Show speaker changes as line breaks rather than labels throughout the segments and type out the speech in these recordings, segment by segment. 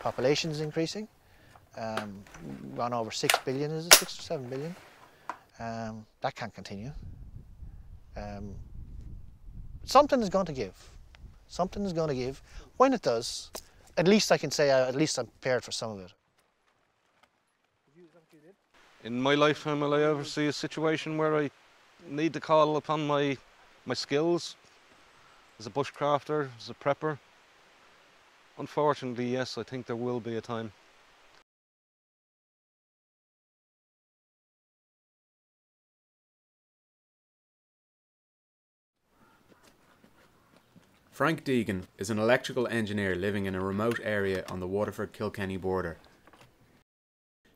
Population is increasing. Gone over 6 billion, is it 6 or 7 billion? That can't continue. Something is going to give. Something is going to give. When it does, at least I can say at least I'm prepared for some of it.
In my lifetime, will I ever see a situation where I need to call upon my skills as a bushcrafter, as a prepper? Unfortunately, yes, I think there will be a time.
Frank Deegan is an electrical engineer living in a remote area on the Waterford-Kilkenny border.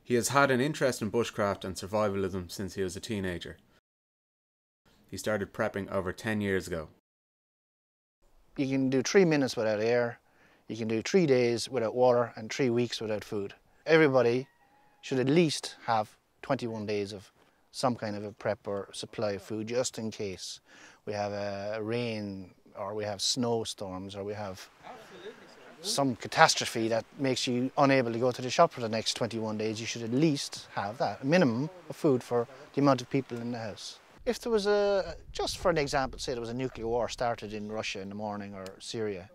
He has had an interest in bushcraft and survivalism since he was a teenager. He started prepping over 10 years ago.
You can do 3 minutes without air, you can do 3 days without water and 3 weeks without food. Everybody should at least have 21 days of some kind of a prep or supply of food just in case we have a rain or we have snowstorms or we have some catastrophe that makes you unable to go to the shop for the next 21 days. You should at least have that, a minimum of food for the amount of people in the house. If there was just for an example, say there was a nuclear war started in Russia in the morning or Syria,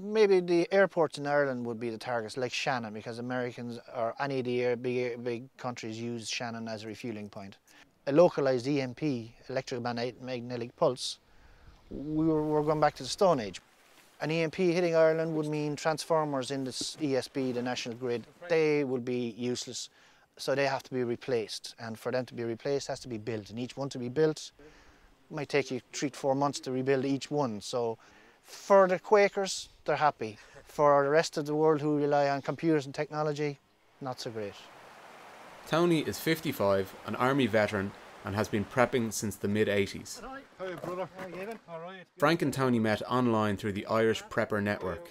maybe the airports in Ireland would be the targets, like Shannon, because Americans or any of the big countries use Shannon as a refueling point. A localised EMP, electromagnetic pulse, we're going back to the Stone Age. An EMP hitting Ireland would mean transformers in this ESB, the national grid, they would be useless. So they have to be replaced, and for them to be replaced has to be built, and each one to be built might take you 3 to 4 months to rebuild each one. So for the Quakers, they're happy. For the rest of the world who rely on computers and technology, not so great.
Tony is 55, an army veteran, and has been prepping since the mid-80s.
Hey, brother. How you doing? All right.
Frank and Tony met online through the Irish Prepper Network.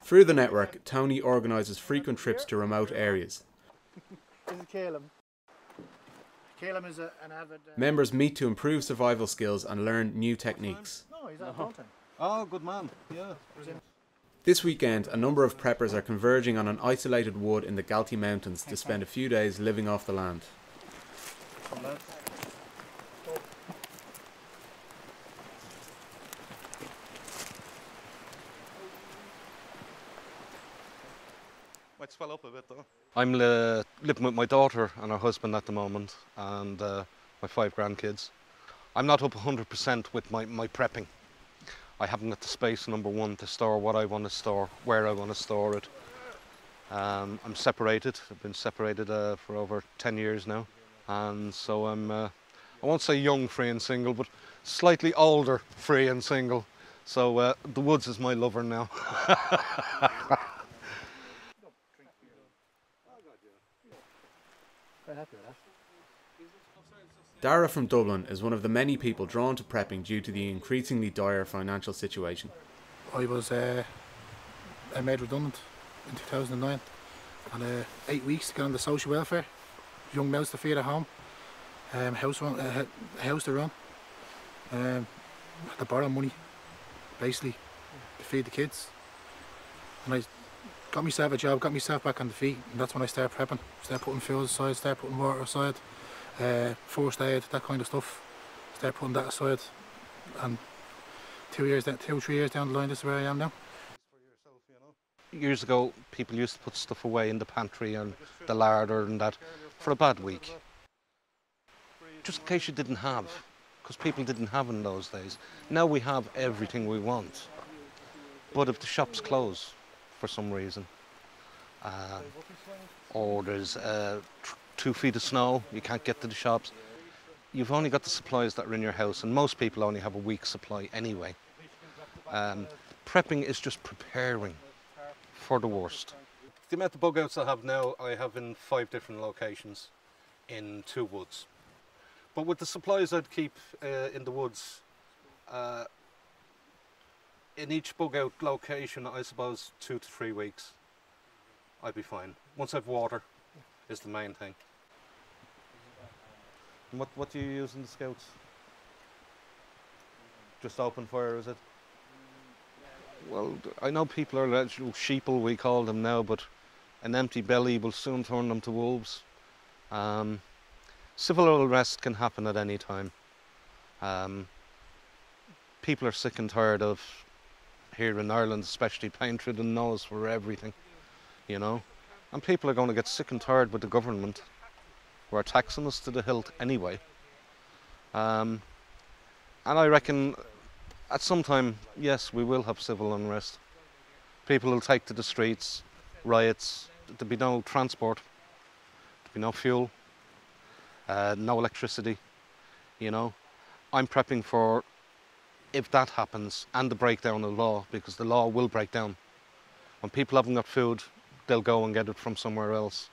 Through the network, Tony organises frequent trips to remote areas.
This is Caleb. Caleb is an avid...
Members meet to improve survival skills and learn new techniques.
No, he's at Mountain.
Oh, good man. Yeah.
This weekend, a number of preppers are converging on an isolated wood in the Galtee Mountains to spend a few days living off the land.
Might swell up a bit though. I'm living with my daughter and her husband at the moment, and my 5 grandkids. I'm not up 100% with my prepping. I haven't got the space, number one, to store what I want to store, where I want to store it. I'm separated. I've been separated for over 10 years now, and so I'm, I won't say young, free and single, but slightly older, free and single. So the woods is my lover now.
Dara from Dublin is one of the many people drawn to prepping due to the increasingly dire financial situation.
I was made redundant in 2009 and 8 weeks to get on the social welfare, young mouths to feed at home, house to run, had to borrow money basically to feed the kids, and I got myself a job, got myself back on the feet, and that's when I started prepping, started putting fuel aside, started putting water aside, first aid, that kind of stuff, started putting that aside, and 2 years, 2 or 3 years down the line, this is where I am now.
Years ago, people used to put stuff away in the pantry and the larder and that for a bad week. Just in case you didn't have, because people didn't have in those days. Now we have everything we want. But if the shops close for some reason, or there's 2 feet of snow, you can't get to the shops, you've only got the supplies that are in your house, and most people only have a week's supply anyway. Prepping is just preparing for the worst. The amount of bug outs I have now, I have in 5 different locations in 2 woods. But with the supplies I'd keep in the woods, in each bug out location, I suppose 2 to 3 weeks, I'd be fine. Once I've water is the main thing. And what do you use in the Scouts? Just open fire, is it? Well, I know people are sheeple, we call them now, but an empty belly will soon turn them to wolves. Civil unrest can happen at any time. People are sick and tired of, here in Ireland especially, paying through the nose for everything, you know. And people are going to get sick and tired with the government, who are taxing us to the hilt anyway. And I reckon at some time, yes, we will have civil unrest. People will take to the streets, riots, there'll be no transport, there'll be no fuel, no electricity, you know. I'm prepping for if that happens and the breakdown of law, because the law will break down. When people haven't got food, they'll go and get it from somewhere else.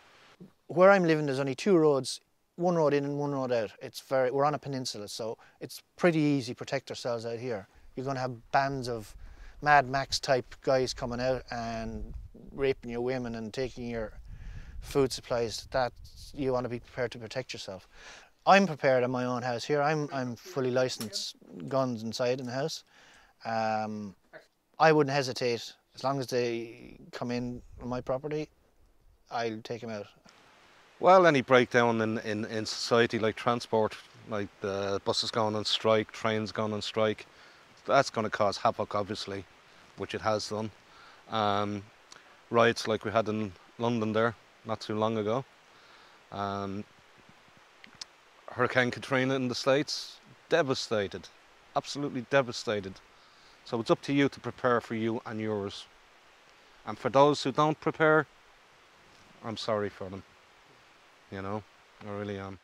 Where I'm living, there's only two roads, one road in and one road out. We're on a peninsula, so it's pretty easy to protect ourselves out here. You're going to have bands of Mad Max type guys coming out and raping your women and taking your food supplies. That you want to be prepared to protect yourself. I'm prepared in my own house here. I'm fully licensed guns inside in the house. I wouldn't hesitate. As long as they come in on my property, I'll take them out.
Well, any breakdown in society, like transport, like the buses going on strike, trains going on strike, that's going to cause havoc, obviously, which it has done. Riots like we had in London there not too long ago. Hurricane Katrina in the States, devastated, absolutely devastated. So it's up to you to prepare for you and yours. And for those who don't prepare, I'm sorry for them. You know, I really am.